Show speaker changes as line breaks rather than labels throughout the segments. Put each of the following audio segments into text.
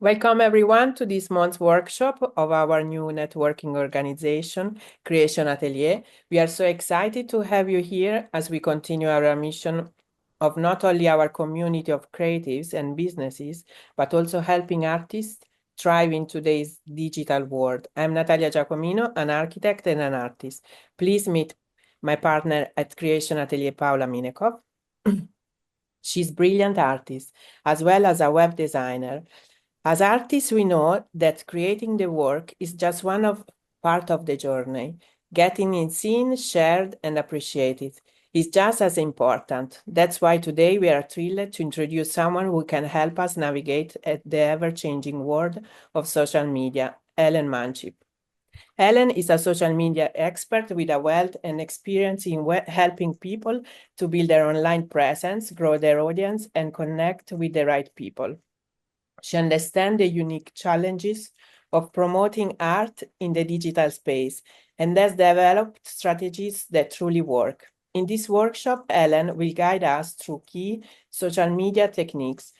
Welcome everyone to this month's workshop of our new networking organization, Creation Atelier. We are so excited to have you here as we continue our mission of not only our community of creatives and businesses, but also helping artists thrive in today's digital world. I'm Natalia Giacomino, an architect and an artist. Please meet my partner at Creation Atelier, Paola Minekov. She's a brilliant artist, as well as a web designer. As artists, we know that creating the work is just one of part of the journey. Getting it seen, shared, and appreciated is just as important. That's why today we are thrilled to introduce someone who can help us navigate at the ever-changing world of social media, Helen Manchip. Helen is a social media expert with a wealth and experience in helping people to build their online presence, grow their audience, and connect with the right people. She understands the unique challenges of promoting art in the digital space and has developed strategies that truly work. In this workshop, Helen will guide us through key social media techniques,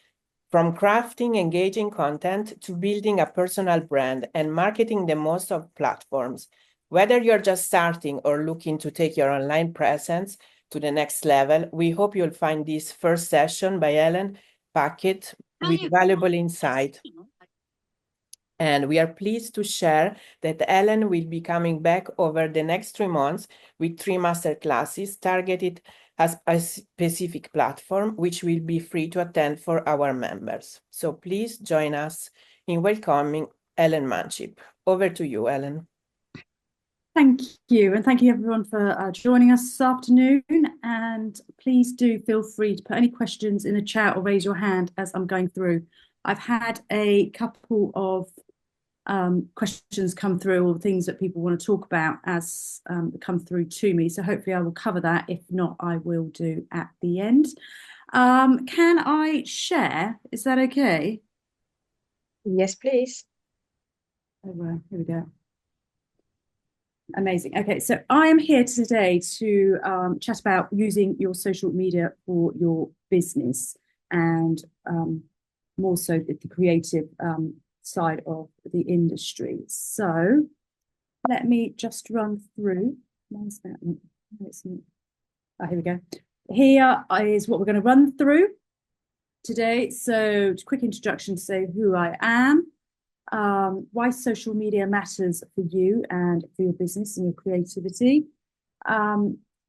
from crafting engaging content to building a personal brand and marketing the most of platforms. Whether you're just starting or looking to take your online presence to the next level, we hope you'll find this first session by Helen packed with valuable insight. And we are pleased to share that Ellen will be coming back over the next 3 months with 3 master classes targeted as a specific platform, which will be free to attend for our members. So please join us in welcoming Helen Manchip. Over to you, Helen.
Thank you. And thank you everyone for joining us this afternoon. And please do feel free to put any questions in the chat or raise your hand as I'm going through. I've had a couple of questions come through, or things that people want to talk about as come through to me. So hopefully I will cover that. If not, I will do at the end. Can I share? Is that okay?
Yes, please.
Oh, here we go. Amazing. Okay, so I am here today to chat about using your social media for your business, and more so the creative side of the industry. So let me just run through. Where's that? Oh, here we go. Here is what we're going to run through today. So, quick introduction to say who I am. Why social media matters for you and for your business and your creativity.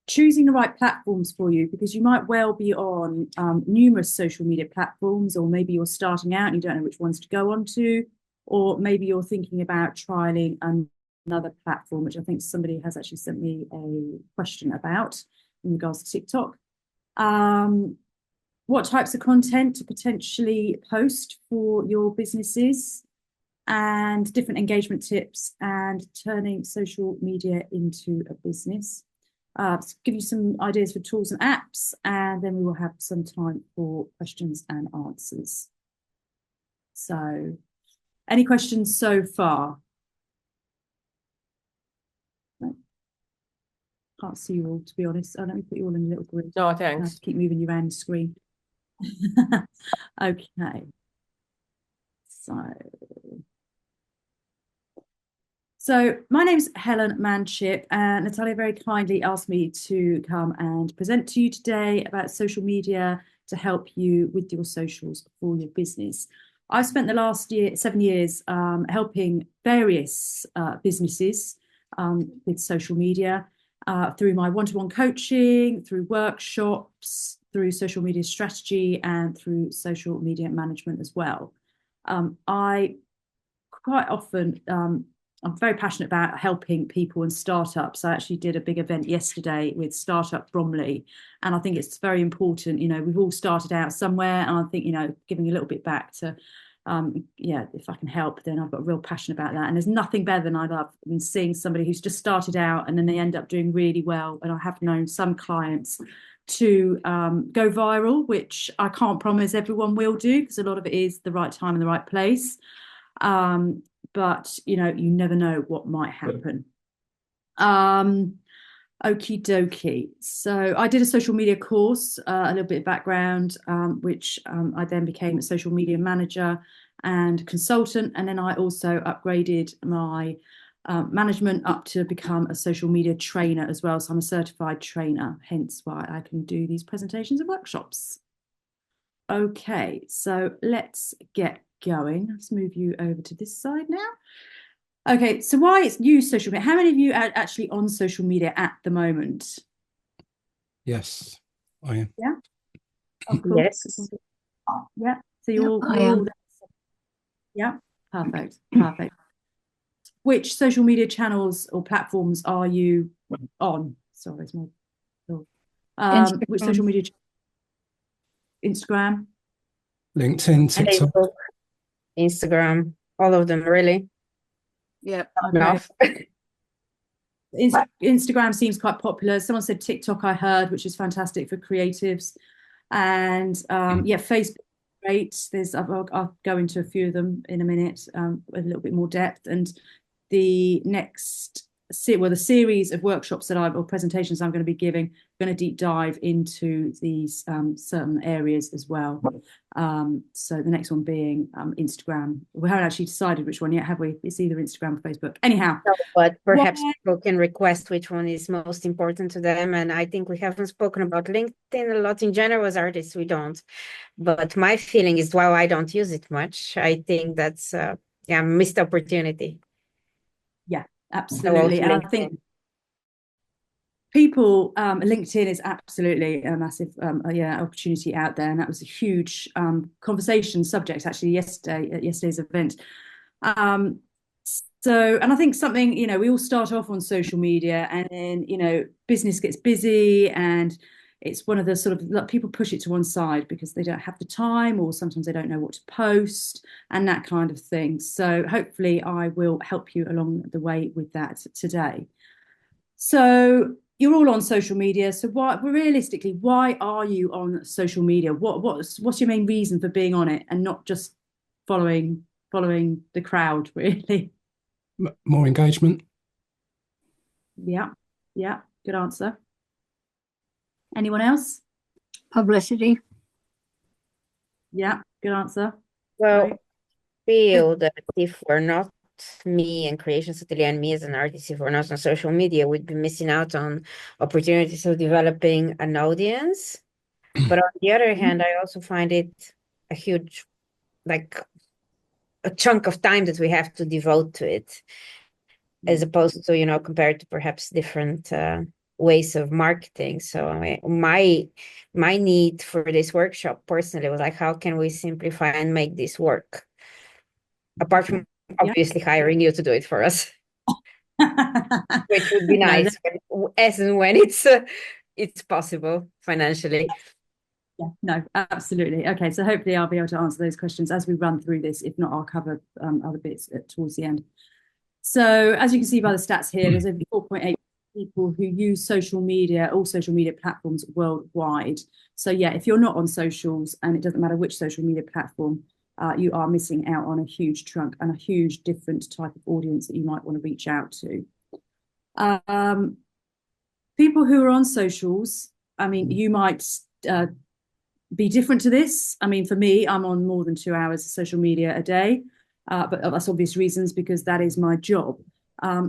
Choosing the right platforms for you, because you might well be on numerous social media platforms, or maybe you're starting out and you don't know which ones to go on to, or maybe you're thinking about trialing another platform, which I think somebody has actually sent me a question about in regards to TikTok. What types of content to potentially post for your businesses, and different engagement tips, and turning social media into a business. Give you some ideas for tools and apps, and then we will have some time for questions and answers. So, any questions so far? Can't see you all, to be honest. Oh, let me put you all in a little grid.
No, thanks.
Keep moving you around the screen. Okay. So my name's Helen Manchip, and Natalia very kindly asked me to come and present to you today about social media to help you with your socials for your business. I've spent the last 7 years helping various businesses with social media through my one-to-one coaching, through workshops, through social media strategy, and through social media management as well. I quite often I'm very passionate about helping people and startups. I actually did a big event yesterday with Startup Bromley, and I think it's very important. You know, we've all started out somewhere, and I think, you know, giving a little bit back to, if I can help, then I've got a real passion about that. And there's nothing better than I love than seeing somebody who's just started out and then they end up doing really well. And I have known some clients to go viral, which I can't promise everyone will do, because a lot of it is the right time and the right place. But you know, you never know what might happen. Okie dokie. So I did a social media course, a little bit of background, which I then became a social media manager, and consultant. And then I also upgraded my management up to become a social media trainer as well. So I'm a certified trainer, hence why I can do these presentations and workshops. Okay, so let's get going. Let's move you over to this side now. Okay, so why it's use social media? How many of you are actually on social media at the moment?
Yes, I am.
Yeah. Oh, cool.
Yes.
Yeah. So you're all,
I am.
yeah. Perfect. Which social media channels or platforms are you on? Sorry, it's my which social media? Instagram,
LinkedIn, TikTok.
Facebook, Instagram, all of them really.
Yeah.
Enough.
Instagram seems quite popular. Someone said TikTok, I heard, which is fantastic for creatives. And yeah, Facebook, great. I'll go into a few of them in a minute with a little bit more depth. And the series of workshops or presentations I'm going to be giving, I'm going to deep dive into these certain areas as well. So the next one being Instagram. We haven't actually decided which one yet, have we? It's either Instagram or Facebook. Anyhow.
No, but perhaps people can request which one is most important to them. And I think we haven't spoken about LinkedIn a lot in general as artists. We don't. But my feeling is, while I don't use it much, I think that's missed opportunity.
Yeah, absolutely. And I think LinkedIn is absolutely a massive opportunity out there. And that was a huge conversation subject actually yesterday at yesterday's event. And I think something, we all start off on social media and then, business gets busy and it's one of the sort of, people push it to one side because they don't have the time or sometimes they don't know what to post and that kind of thing. So hopefully I will help you along the way with that today. So you're all on social media. So why are you on social media? What's your main reason for being on it and not just following the crowd, really?
More engagement.
Yeah, good answer. Anyone else?
Publicity.
Yeah, good answer.
Well,
Right.
feel that if we're not, me and Creations Atelier and me as an artist, if we're not on social media, we'd be missing out on opportunities of developing an audience. But on the other hand, I also find it a huge, a chunk of time that we have to devote to it, as opposed to, compared to perhaps different ways of marketing. So my need for this workshop personally was like, how can we simplify and make this work? Apart from obviously hiring you to do it for us, which would be nice as and when it's possible financially.
Yeah, no, absolutely. Okay, so hopefully I'll be able to answer those questions as we run through this. If not, I'll cover other bits towards the end. So as you can see by the stats here, there's over 4.8 people who use all social media platforms worldwide. So yeah, if you're not on socials, and it doesn't matter which social media platform, you are missing out on a huge chunk and a huge different type of audience that you might want to reach out to. People who are on socials, I mean, you might be different to this. I mean, for me, I'm on more than 2 hours of social media a day, but that's obvious reasons because that is my job.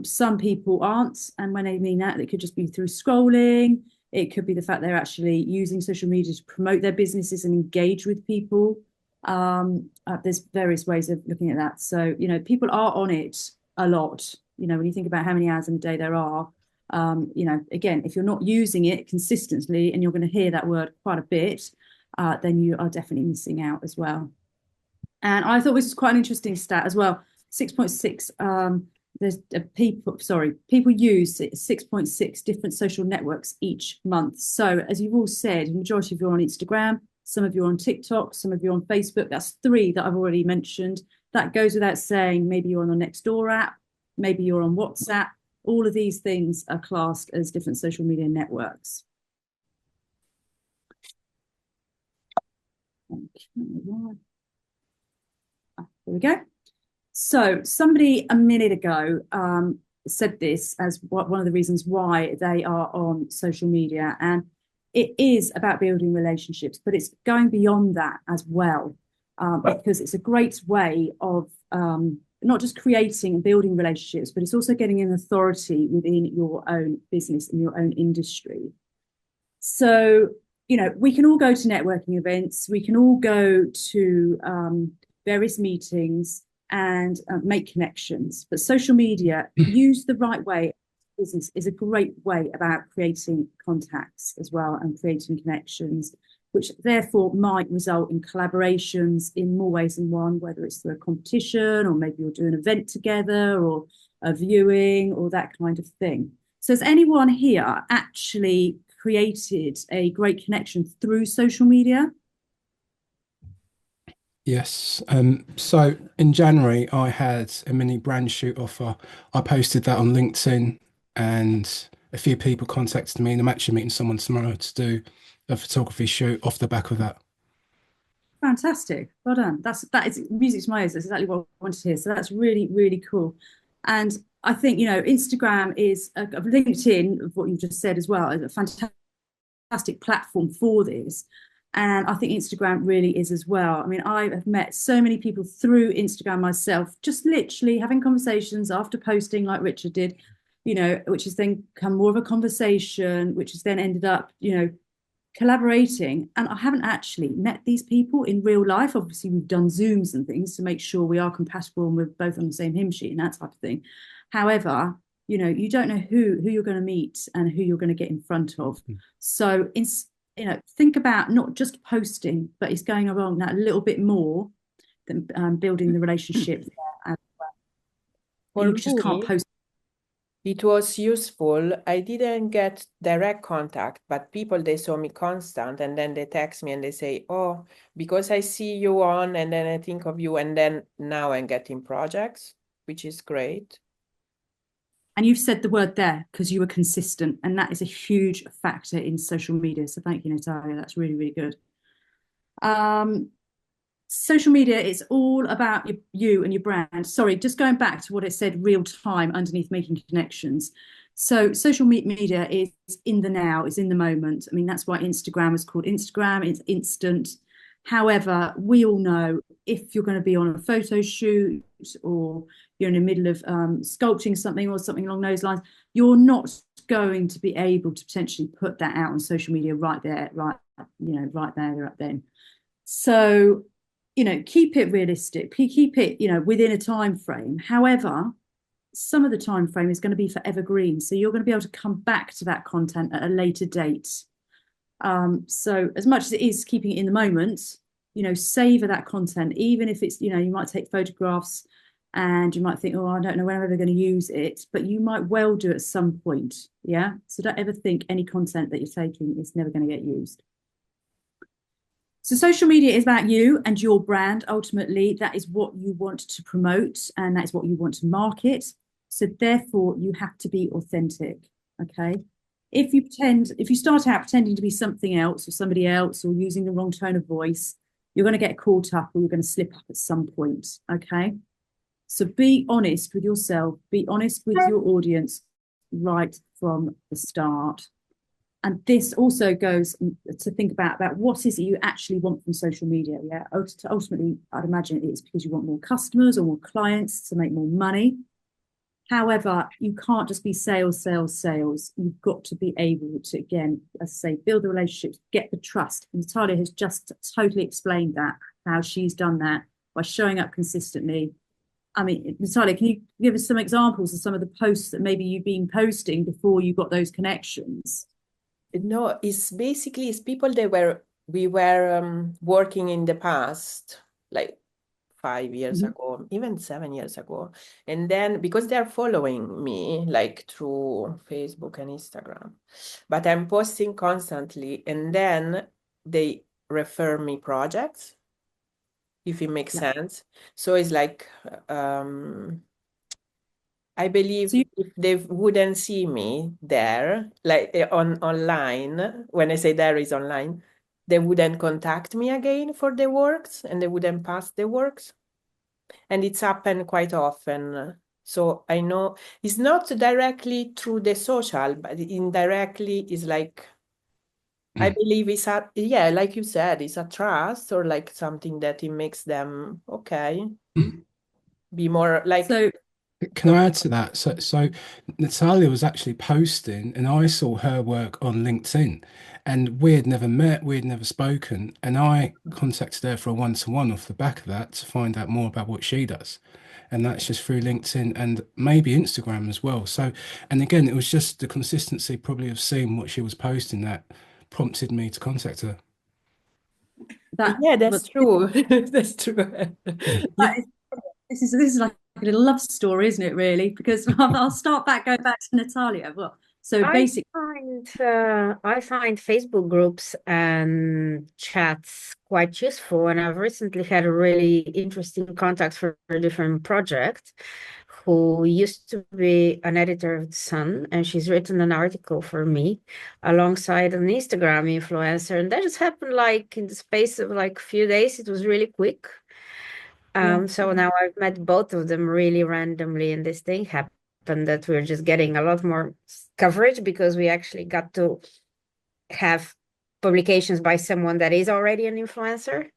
Some people aren't, and when I mean that, it could just be through scrolling. It could be the fact they're actually using social media to promote their businesses and engage with people. There's various ways of looking at that. So, people are on it a lot. When you think about how many hours in a day there are, again, if you're not using it consistently, and you're going to hear that word quite a bit, then you are definitely missing out as well. And I thought this was quite an interesting stat as well. 6.6, people use 6.6 different social networks each month. So as you've all said, the majority of you are on Instagram, some of you are on TikTok, some of you are on Facebook. That's 3 that I've already mentioned. That goes without saying. Maybe you're on the Nextdoor app, maybe you're on WhatsApp. All of these things are classed as different social media networks. Okay. There we go. So somebody a minute ago said this as one of the reasons why they are on social media, and it is about building relationships, but it's going beyond that as well. because it's a great way of not just creating and building relationships, but it's also getting an authority within your own business and your own industry. So, you know, we can all go to networking events, we can all go to various meetings and make connections, but social media, used the right way, business is a great way about creating contacts as well and creating connections, which therefore might result in collaborations in more ways than one, whether it's through a competition or maybe you'll do an event together or a viewing or that kind of thing. So has anyone here actually created a great connection through social media?
Yes. So in January, I had a mini brand shoot offer. I posted that on LinkedIn, and a few people contacted me, and I'm actually meeting someone tomorrow to do a photography shoot off the back of that.
Fantastic. Well done. That is music to my ears. That's exactly what I wanted to hear. So that's really, really cool. And I think, you know, Instagram is LinkedIn, of what you just said as well, is a fantastic platform for this. And I think Instagram really is as well. I mean, I have met so many people through Instagram myself, just literally having conversations after posting like Richard did, you know, which has then become more of a conversation, which has then ended up, you know, collaborating. And I haven't actually met these people in real life. Obviously, we've done Zooms and things to make sure we are compatible and we're both on the same hymn sheet and that type of thing. However, you know, you don't know who you're going to meet and who you're going to get in front of. So, you know, think about not just posting, but it's going along that a little bit more than building the relationship there as well. You just can't post.
It was useful. I didn't get direct contact, but people, they saw me constant, and then they text me and they say, oh, because I see you on, and then I think of you, and then now I'm getting projects, which is great.
And you've said the word there because you were consistent, and that is a huge factor in social media. So thank you, Natalia. That's really, really good. Social media is all about you and your brand. Sorry, just going back to what it said real time underneath making connections. So social media is in the now, is in the moment. I mean, that's why Instagram is called Instagram. It's instant. However, we all know if you're going to be on a photo shoot or you're in the middle of sculpting something or something along those lines, you're not going to be able to potentially put that out on social media right there, right there, right then. So, you know, keep it realistic, keep it, you know, within a time frame. However, some of the time frame is going to be for evergreen. So you're going to be able to come back to that content at a later date. So as much as it is keeping it in the moment, you know, savor that content, even if it's, you know, you might take photographs and you might think, oh, I don't know when I'm ever going to use it, but you might well do at some point. Yeah. So don't ever think any content that you're taking is never going to get used. So social media is about you and your brand. Ultimately, that is what you want to promote and that is what you want to market. So therefore, you have to be authentic. Okay. If you start out pretending to be something else or somebody else or using the wrong tone of voice, you're going to get caught up or you're going to slip up at some point. Okay. So be honest with yourself, be honest with your audience right from the start. And this also goes to think about what is it you actually want from social media. Yeah, ultimately, I'd imagine it's because you want more customers or more clients to make more money. However, you can't just be sales, sales, sales. You've got to be able to, again, as I say, build the relationships, get the trust. And Natalia has just totally explained that, how she's done that by showing up consistently. I mean, Natalia, can you give us some examples of some of the posts that maybe you've been posting before you got those connections?
No, it's people we were working in the past, like 5 years ago, even 7 years ago. And then because they're following me like through Facebook and Instagram, but I'm posting constantly, and then they refer me projects, if it makes sense. So it's like I believe if they wouldn't see me there, like online, when I say there is online, they wouldn't contact me again for the works and they wouldn't pass the works. And it's happened quite often. So I know it's not directly through the social, but indirectly is like I believe it's a, yeah, like you said, it's a trust or like something that it makes them, okay, be more like,
So
Can I add to that? So Natalia was actually posting, and I saw her work on LinkedIn, and we had never met, we had never spoken, and I contacted her for a one-to-one off the back of that to find out more about what she does, and that's just through LinkedIn and maybe Instagram as well. So, and again, it was just the consistency probably of seeing what she was posting that prompted me to contact her.
that,
yeah,
but
that's true. That's true.
that is, this is like a little love story, isn't it? Really, because I'll start back, go back to Natalia. Well, so
I
basically,
find Facebook groups and chats quite useful, and I've recently had a really interesting contact for a different project who used to be an editor of The Sun, and she's written an article for me alongside an Instagram influencer, and that just happened like in the space of like a few days. It was really quick. So now I've met both of them really randomly, and this thing happened that we're just getting a lot more coverage because we actually got to have publications by someone that is already an influencer.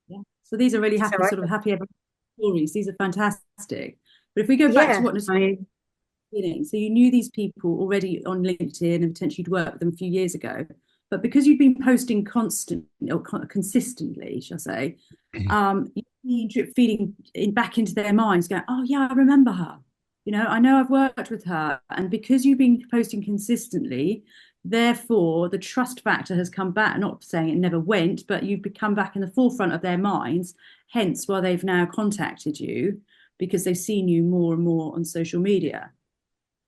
yeah. So these are really
So
happy, sort of happy ever stories. These are fantastic. But if we go back to
yeah,
what Natalia was saying, so you knew these people already on LinkedIn and potentially you'd worked with them a few years ago, but because you've been posting constantly or consistently, shall I say, you drip feeding back into their minds, going, "Oh yeah, I remember her. You know, I know I've worked with her." And because you've been posting consistently, therefore the trust factor has come back. Not saying it never went, but you've become back in the forefront of their minds. Hence, why they've now contacted you because they've seen you more and more on social media.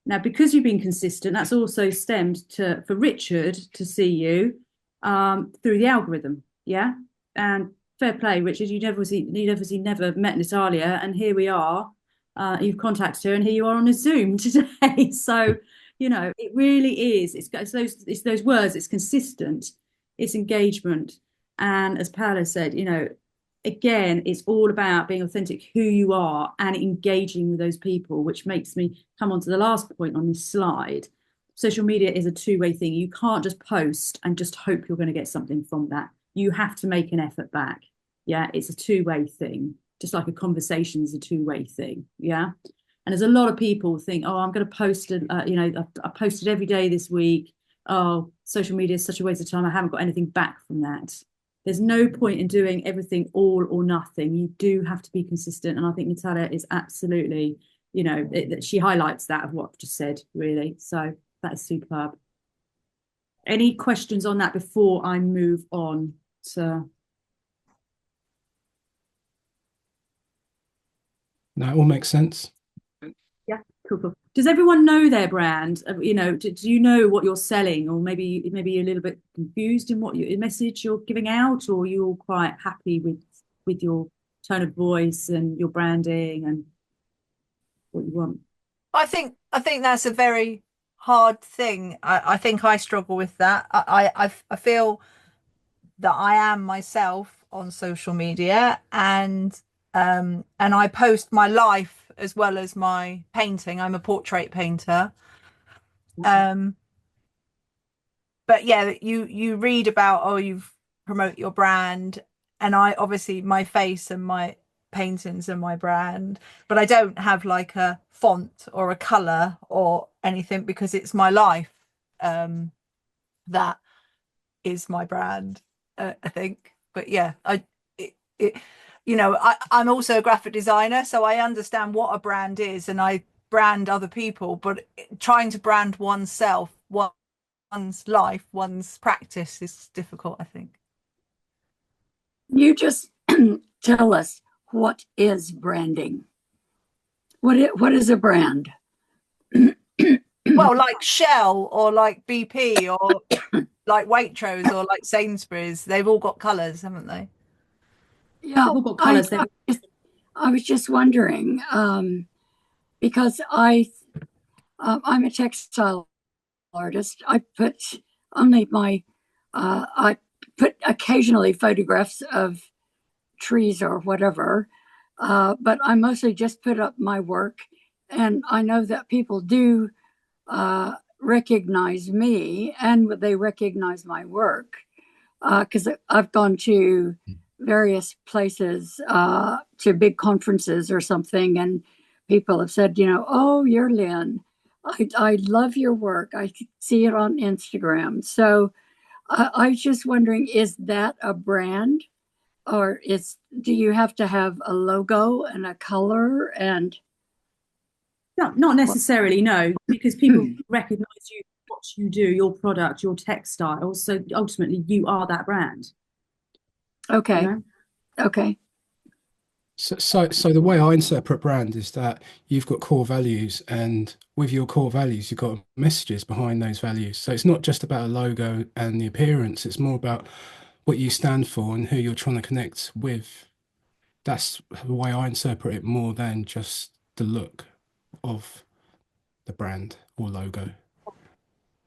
Now, because you've been consistent, that's also stemmed to for Richard to see you through the algorithm. Yeah. And fair play, Richard. You'd obviously never met Natalia, and here we are. You've contacted her, and here you are on a Zoom today. So, you know, it really is. It's those words. It's consistent. It's engagement. And as Paola said, you know, again, it's all about being authentic, who you are, and engaging with those people, which makes me come on to the last point on this slide. Social media is a two-way thing. You can't just post and just hope you're going to get something from that. You have to make an effort back. Yeah, it's a two-way thing, just like a conversation is a two-way thing. Yeah. And there's a lot of people think, oh, I'm going to post, I posted every day this week. Oh, social media is such a waste of time. I haven't got anything back from that. There's no point in doing everything all or nothing. You do have to be consistent. And I think Natalia is absolutely, you know, she highlights that of what I've just said, really. So that is superb. Any questions on that before I move on to...
No, it all makes sense.
Yeah, cool. Does everyone know their brand? You know, do you know what you're selling, or maybe you're a little bit confused in what your message you're giving out, or you're all quite happy with your tone of voice and your branding and what you want?
I think that's a very hard thing. I think I struggle with that. I feel that I am myself on social media, and I post my life as well as my painting. I'm a portrait painter. But yeah, you read about, oh, you promote your brand, and I obviously my face and my paintings and my brand, but I don't have like a font or a color or anything because it's my life that is my brand, I think. But yeah, I'm also a graphic designer, so I understand what a brand is, and I brand other people, but trying to brand oneself, one's life, one's practice is difficult, I think.
You just tell us, what is branding? What is a brand?
Well, like Shell or like BP or like Waitrose or like Sainsbury's, they've all got colours, haven't they?
Yeah,
What colours?
I was just wondering, because I'm a textile artist. I put occasionally photographs of trees or whatever, but I mostly just put up my work. And I know that people do recognize me and they recognize my work. Because I've gone to various places, to big conferences or something, and people have said, oh, you're Lynn. I love your work. I see it on Instagram. So I was just wondering, is that a brand? Or do you have to have a logo and a color and
No, not necessarily, no, because people recognize you, what you do, your product, your textiles. So ultimately, you are that brand.
okay.
You know?
Okay.
So the way I interpret brand is that you've got core values, and with your core values, you've got messages behind those values. So it's not just about a logo and the appearance, it's more about what you stand for and who you're trying to connect with. That's the way I interpret it, more than just the look of the brand or logo.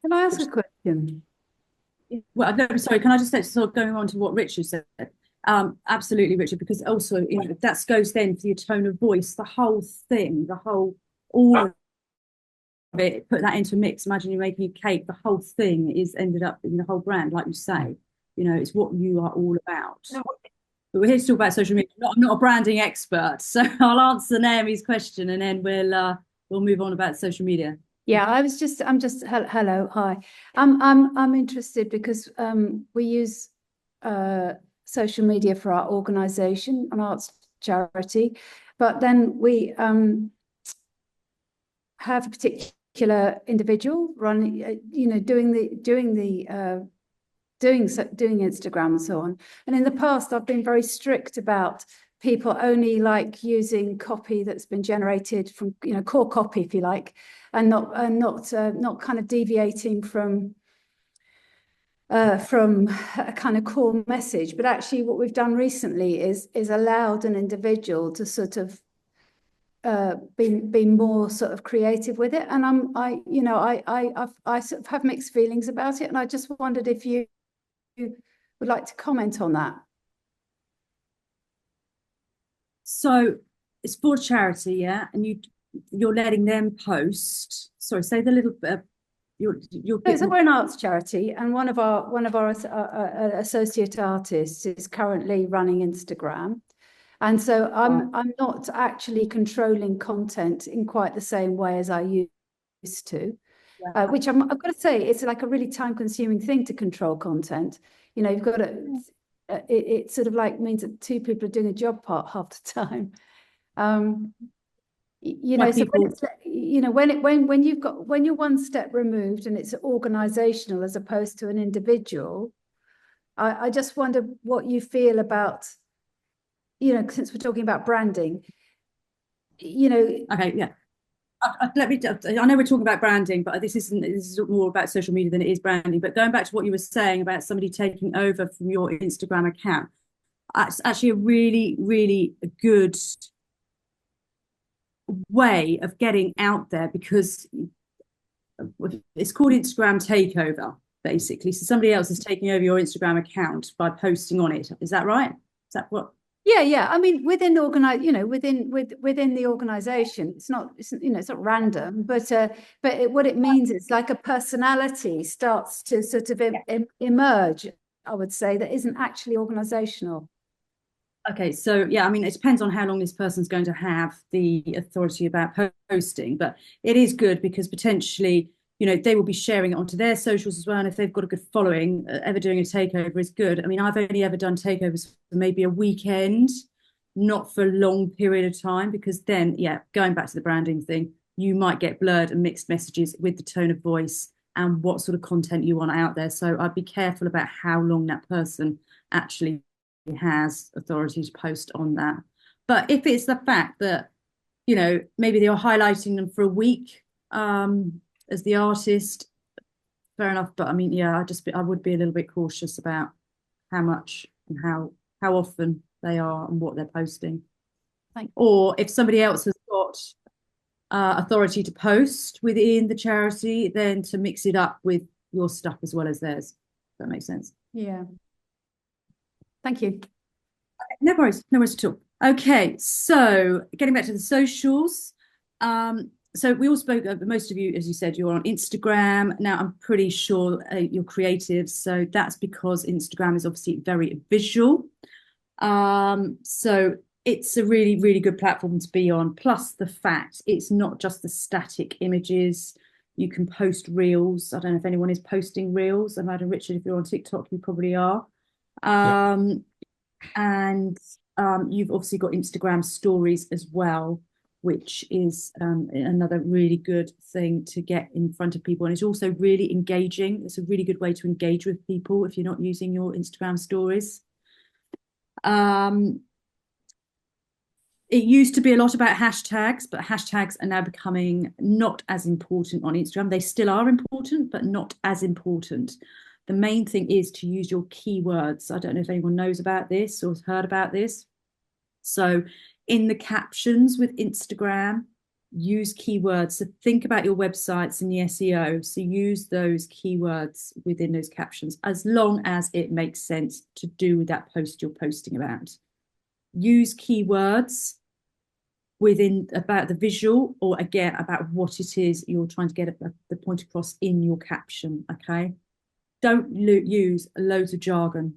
Can I ask a question?
Well, no, sorry, can I just say, sort of going on to what Richard said? Absolutely, Richard, because also, that goes then for your tone of voice, the whole thing, all of it, put that into a mix. Imagine you're making a cake, the whole thing is ended up in the whole brand, like you say. It's what you are all about.
No,
But we're here to talk about social media. I'm not a branding expert, so I'll answer Naomi's question and then we'll move on about social media.
Yeah, I'm just hello, hi. I'm interested because we use social media for our organization, an arts charity, but then we have a particular individual running, doing Instagram and so on. And in the past, I've been very strict about people only like using copy that's been generated from, core copy, if you like, and not kind of deviating from a kind of core message. But actually, what we've done recently is allowed an individual to sort of be more sort of creative with it. And I sort of have mixed feelings about it, and I just wondered if you would like to comment on that. So
it's for charity, yeah, and you're letting them post. Sorry, say the little bit.
So we're an arts charity, and one of our associate artists is currently running Instagram, and so I'm not actually controlling content in quite the same way as I used to. Which I've got to say, it's like a really time-consuming thing to control content. You've got to. It sort of like means that two people are doing a job part half the time. So when you're one step removed and it's organizational as opposed to an individual, I just wonder what you feel about, since we're talking about branding,
Okay, yeah. I know we're talking about branding, but this is more about social media than it is branding. But going back to what you were saying about somebody taking over from your Instagram account, it's actually a really, really good way of getting out there, because it's called Instagram takeover, basically. So somebody else is taking over your Instagram account by posting on it. Is that right? Is that what?
Yeah. I mean, within the organization, it's not random, but what it means is like a personality starts to sort of emerge, I would say, that isn't actually organizational.
Okay, so yeah, I mean, it depends on how long this person's going to have the authority about posting, but it is good because potentially, they will be sharing it onto their socials as well. And if they've got a good following, ever doing a takeover is good. I mean, I've only ever done takeovers for maybe a weekend, not for a long period of time, because then, yeah, going back to the branding thing, you might get blurred and mixed messages with the tone of voice and what sort of content you want out there. So I'd be careful about how long that person actually has authority to post on that. But if it's the fact that, maybe they are highlighting them for a week, as the artist, fair enough. But I mean, yeah, I would be a little bit cautious about how much and how often they are and what they're posting. Or if somebody else has got authority to post within the charity, then to mix it up with your stuff as well as theirs. If that makes sense.
Yeah. Thank you.
No worries at all. Okay, so getting back to the socials. So we all spoke, most of you, as you said, you're on Instagram. Now, I'm pretty sure you're creatives. So that's because Instagram is obviously very visual. So it's a really, really good platform to be on. Plus the fact it's not just the static images. You can post reels. I don't know if anyone is posting reels. I imagine, Richard, if you're on TikTok, you probably are. And you've obviously got Instagram stories as well, which is another really good thing to get in front of people. And it's also really engaging. It's a really good way to engage with people if you're not using your Instagram stories. It used to be a lot about hashtags, but hashtags are now becoming not as important on Instagram. They still are important, but not as important. The main thing is to use your keywords. I don't know if anyone knows about this or has heard about this. So in the captions with Instagram, use keywords. So think about your websites and the SEO. So use those keywords within those captions, as long as it makes sense to do with that post you're posting about. Use keywords within about the visual, or again about what it is you're trying to get the point across in your caption. Okay, don't use loads of jargon.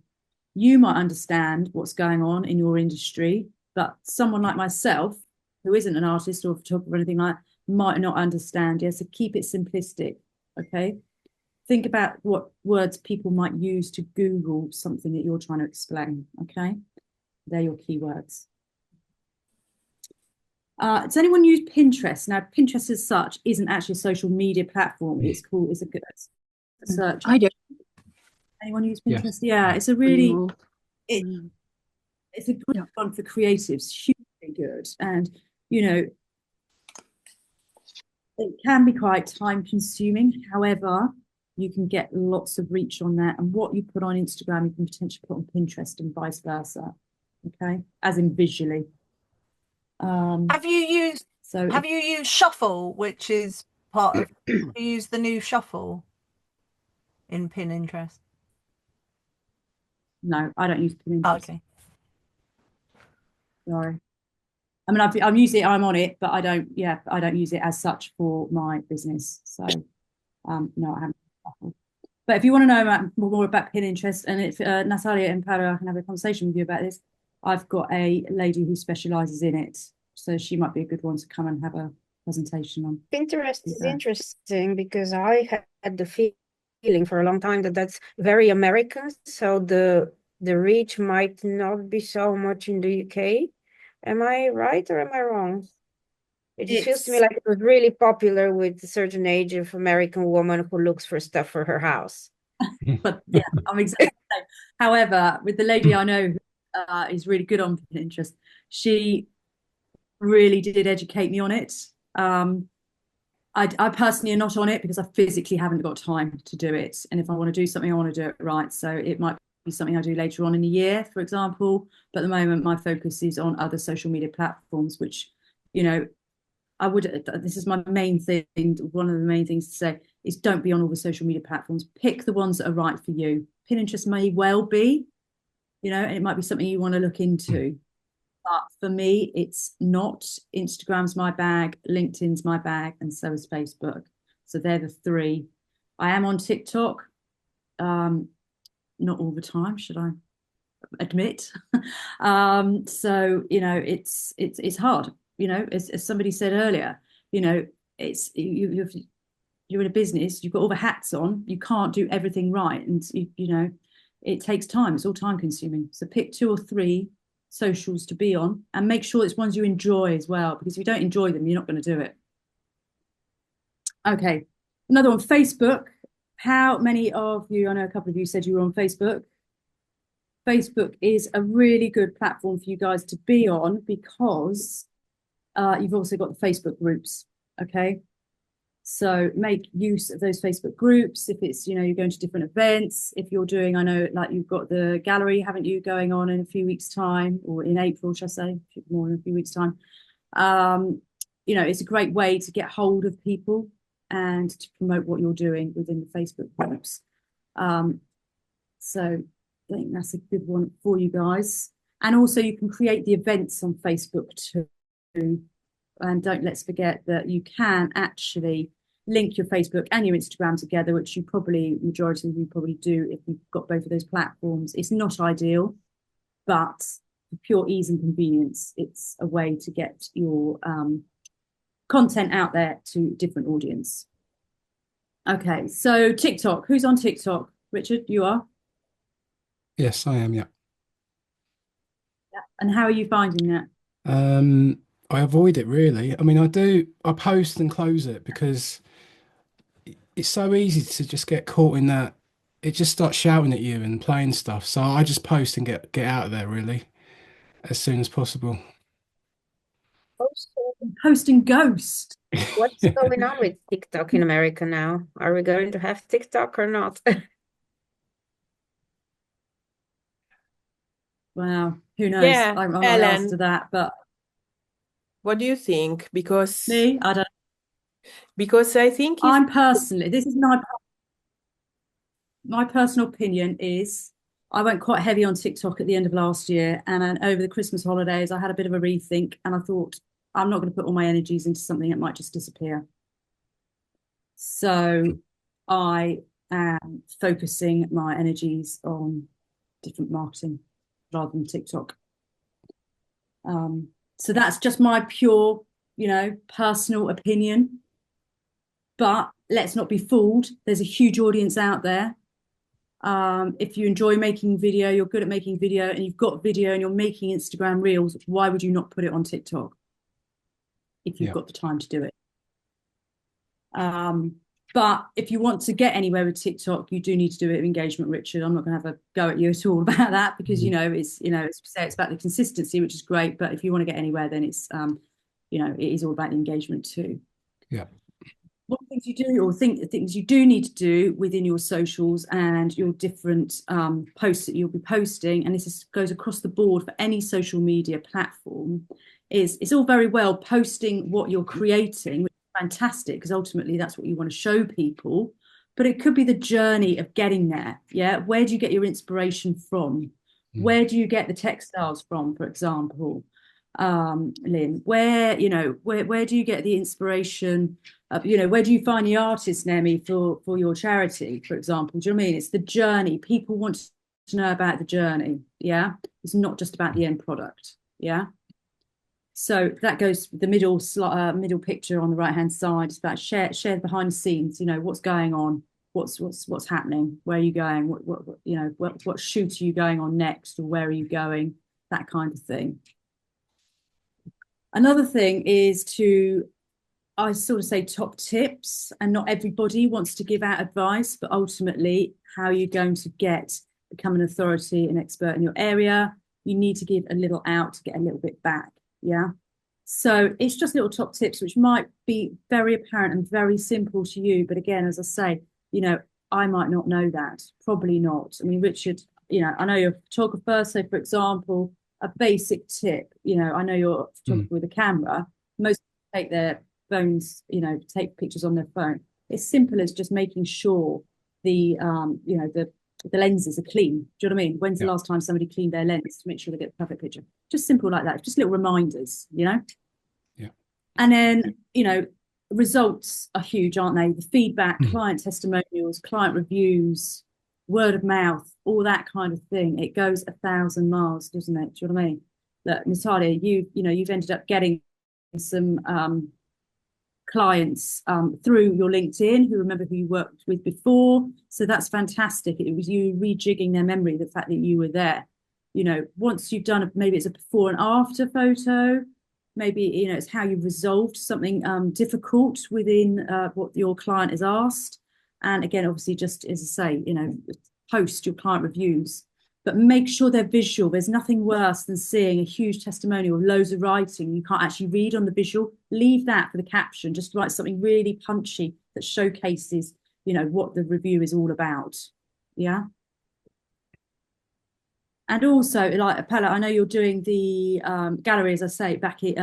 You might understand what's going on in your industry, but someone like myself, who isn't an artist or a photographer or anything like that, might not understand. Yeah, so keep it simplistic. Okay, think about what words people might use to Google something that you're trying to explain. Okay, they're your keywords. Does anyone use Pinterest? Now, Pinterest as such isn't actually a social media platform. It's cool. It's a good search.
I do.
Anyone use Pinterest? Yeah, it's a really, it's a good one for creatives. Hugely good. And, you know, it can be quite time consuming. However, you can get lots of reach on that. And what you put on Instagram, you can potentially put on Pinterest and vice versa. Okay, as in visually.
Have you used Shuffle, which is part of you use the new Shuffle in Pinterest?
No, I don't use Pinterest.
Oh, okay.
Sorry. I mean, I'm using it, I'm on it, but I don't use it as such for my business. So, no, I haven't. But if you want to know more about Pinterest, and if Natalia and Paola can have a conversation with you about this, I've got a lady who specializes in it. So she might be a good one to come and have a presentation on.
Pinterest is interesting because I had the feeling for a long time that that's very American. So the reach might not be so much in the UK. Am I right or am I wrong? It just feels to me like it was really popular with a certain age of American woman who looks for stuff for her house.
But yeah, I'm exactly the same. However, with the lady I know who is really good on Pinterest, she really did educate me on it. I personally am not on it because I physically haven't got time to do it. And if I want to do something, I want to do it right. So it might be something I do later on in the year, for example. But at the moment, my focus is on other social media platforms, which, you know, this is my main thing. One of the main things to say is don't be on all the social media platforms. Pick the ones that are right for you. Pinterest may well be, you know, and it might be something you want to look into. But for me, it's not. Instagram's my bag, LinkedIn's my bag, and so is Facebook. So they're the three. I am on TikTok, not all the time, should I admit? So you know, it's hard. You know, as somebody said earlier, you know, you're in a business, you've got all the hats on, you can't do everything right, and you know, it takes time. It's all time consuming. So pick 2 or 3 socials to be on and make sure it's ones you enjoy as well, because if you don't enjoy them, you're not going to do it. Okay, another one, Facebook. How many of you, I know a couple of you said you were on Facebook. Facebook is a really good platform for you guys to be on because you've also got the Facebook groups. Okay, so make use of those Facebook groups. If it's, you know, you're going to different events, if you're doing, I know, like you've got the gallery, haven't you, going on in a few weeks' time, or in April, shall I say, more in a few weeks' time. You know, it's a great way to get hold of people and to promote what you're doing within the Facebook groups. So I think that's a good one for you guys. And also you can create the events on Facebook too. And let's forget that you can actually link your Facebook and your Instagram together, which majority of you probably do if you've got both of those platforms. It's not ideal, but for pure ease and convenience, it's a way to get your content out there to different audience. Okay, so TikTok. Who's on TikTok? Richard, you are?
Yes, I am, yeah.
And how are you finding that?
I avoid it really. I mean, I post and close it because it's so easy to just get caught in that. It just starts shouting at you and playing stuff. So I just post and get out of there really as soon as possible.
Post and ghost.
What's going on with TikTok in America now? Are we going to have TikTok or not?
Wow, who knows?
Yeah,
I'm not
Helen,
asked to that, but
what do you think? Because
me, I don't.
I think if
I'm personally, this is my personal opinion is I went quite heavy on TikTok at the end of last year, and then over the Christmas holidays, I had a bit of a rethink, and I thought I'm not going to put all my energies into something that might just disappear. So I am focusing my energies on different marketing rather than TikTok. So that's just my pure, personal opinion. But let's not be fooled. There's a huge audience out there. If you enjoy making video, you're good at making video, and you've got video and you're making Instagram reels, why would you not put it on TikTok if you've got the time to do it? But if you want to get anywhere with TikTok, you do need to do it with engagement, Richard. I'm not going to have a go at you at all about that because it's about the consistency, which is great. But if you want to get anywhere, then it's it is all about the engagement too.
Yeah.
What things you do, or things you do need to do within your socials and your different posts that you'll be posting, and goes across the board for any social media platform, is it's all very well posting what you're creating, which is fantastic because ultimately that's what you want to show people, but it could be the journey of getting there. Yeah, where do you get your inspiration from? Where do you get the textiles from, for example? Lynn, where do you get the inspiration? Where do you find the artists, Nemi, for your charity, for example? Do you know what I mean? It's the journey. People want to know about the journey. Yeah, it's not just about the end product. Yeah. So that goes the middle picture on the right hand side. It's about share behind the scenes. What's going on, what's happening, where are you going, what shoot are you going on next, or where are you going, that kind of thing. Another thing is I sort of say top tips, and not everybody wants to give out advice, but ultimately how you're going to become an authority and expert in your area, you need to give a little out to get a little bit back. Yeah. So it's just little top tips, which might be very apparent and very simple to you. But again, as I say, I might not know that, probably not. I mean, Richard, I know you're a photographer. So for example, a basic tip, I know you're a photographer with a camera. Most people take their phones, take pictures on their phone. It's simple as just making sure the lenses are clean. Do you know what I mean? When's the last time somebody cleaned their lens to make sure they get the perfect picture? Just simple like that. Just little reminders,
Yeah.
And then, results are huge, aren't they? The feedback, client testimonials, client reviews, word of mouth, all that kind of thing. It goes 1,000 miles, doesn't it? Do you know what I mean? Look, Natalia, you've ended up getting some clients through your LinkedIn who remember who you worked with before. So that's fantastic. It was you rejigging their memory, the fact that you were there. Once you've done maybe it's a before and after photo, maybe it's how you've resolved something difficult within what your client has asked. And again, obviously, just as I say, post your client reviews, but make sure they're visual. There's nothing worse than seeing a huge testimonial with loads of writing you can't actually read on the visual. Leave that for the caption. Just write something really punchy that showcases, what the review is all about. Yeah. And also, like Paola, I know you're doing the gallery, as I say, back in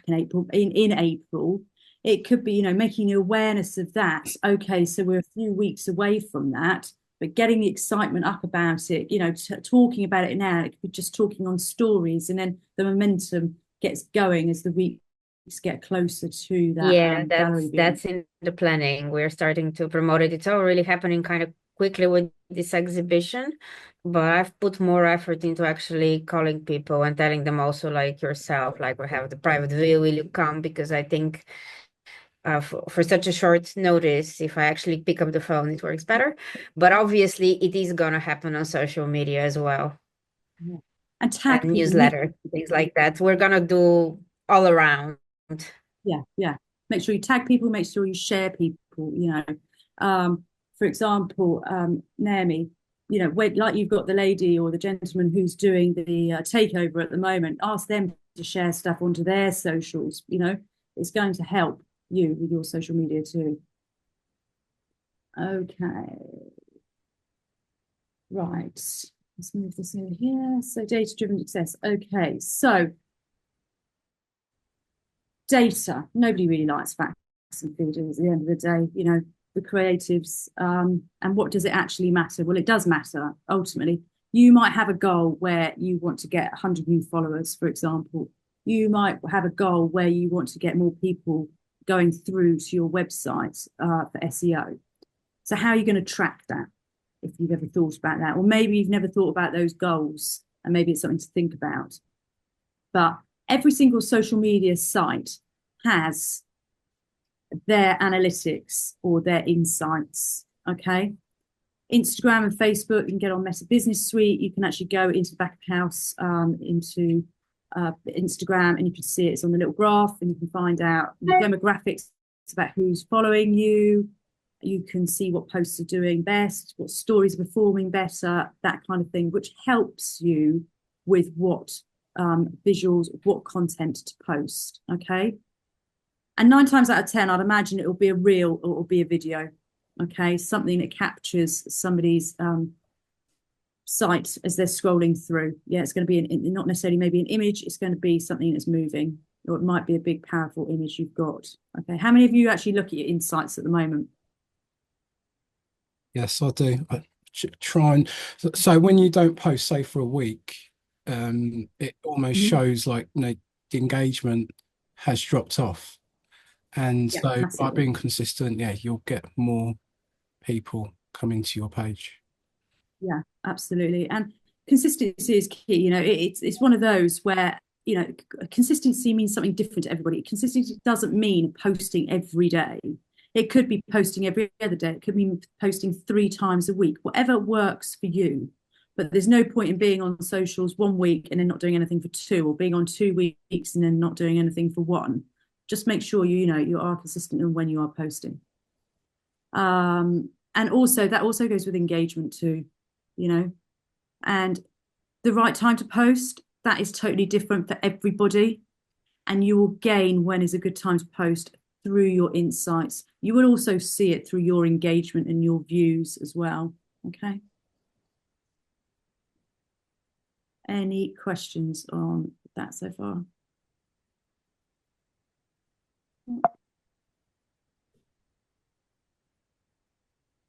April. In April, it could be, making the awareness of that. Okay, so we're a few weeks away from that, but getting the excitement up about it, talking about it now. It could be just talking on stories, and then the momentum gets going as the weeks get closer to that
Yeah,
gallery view.
that's in the planning. We're starting to promote it. It's all really happening kind of quickly with this exhibition, but I've put more effort into actually calling people and telling them also, like yourself, like we have the private view, will you come? Because I think for such a short notice, if I actually pick up the phone, it works better. But obviously, it is gonna happen on social media as well,
Yeah. And tag
and
people.
newsletter, things like that. We're gonna do all around.
Yeah. Make sure you tag people, make sure you share people, you know. For example, Naomi, you know, like you've got the lady or the gentleman who's doing the takeover at the moment, ask them to share stuff onto their socials, you know. It's going to help you with your social media too. Okay. Right. Let's move this over here. So data-driven success. Okay, so data. Nobody really likes facts and figures at the end of the day, you know, the creatives. And what does it actually matter? Well, it does matter ultimately. You might have a goal where you want to get 100 new followers, for example. You might have a goal where you want to get more people going through to your website for SEO. So how are you going to track that, if you've ever thought about that? Or maybe you've never thought about those goals, and maybe it's something to think about. But every single social media site has their analytics or their insights, okay? Instagram and Facebook, you can get on Meta Business Suite. You can actually go into the back of house, into Instagram, and you can see it's on the little graph, and you can find out the demographics about who's following you. You can see what posts are doing best, what stories are performing better, that kind of thing, which helps you with what visuals, what content to post, okay? And 9 times out of 10, I'd imagine it will be a reel or it will be a video, okay? Something that captures somebody's site as they're scrolling through. Yeah, it's going to be not necessarily maybe an image, it's going to be something that's moving, or it might be a big, powerful image you've got, okay? How many of you actually look at your insights at the moment?
Yes, I do. I try and so when you don't post, say for a week, it almost shows like, you know, the engagement has dropped off. And
Yeah,
so by
massively.
being consistent, yeah, you'll get more people coming to your page.
Yeah, absolutely. And consistency is key. You know, it's one of those where, you know, consistency means something different to everybody. Consistency doesn't mean posting every day. It could be posting every other day. It could be posting 3 times a week, whatever works for you. But there's no point in being on socials 1 week and then not doing anything for 2, or being on 2 weeks and then not doing anything for 1. Just make sure you are consistent in when you are posting. And also that also goes with engagement too, you know, and the right time to post, that is totally different for everybody. And you will gain when is a good time to post through your insights. You will also see it through your engagement and your views as well. Okay. Any questions on that so far?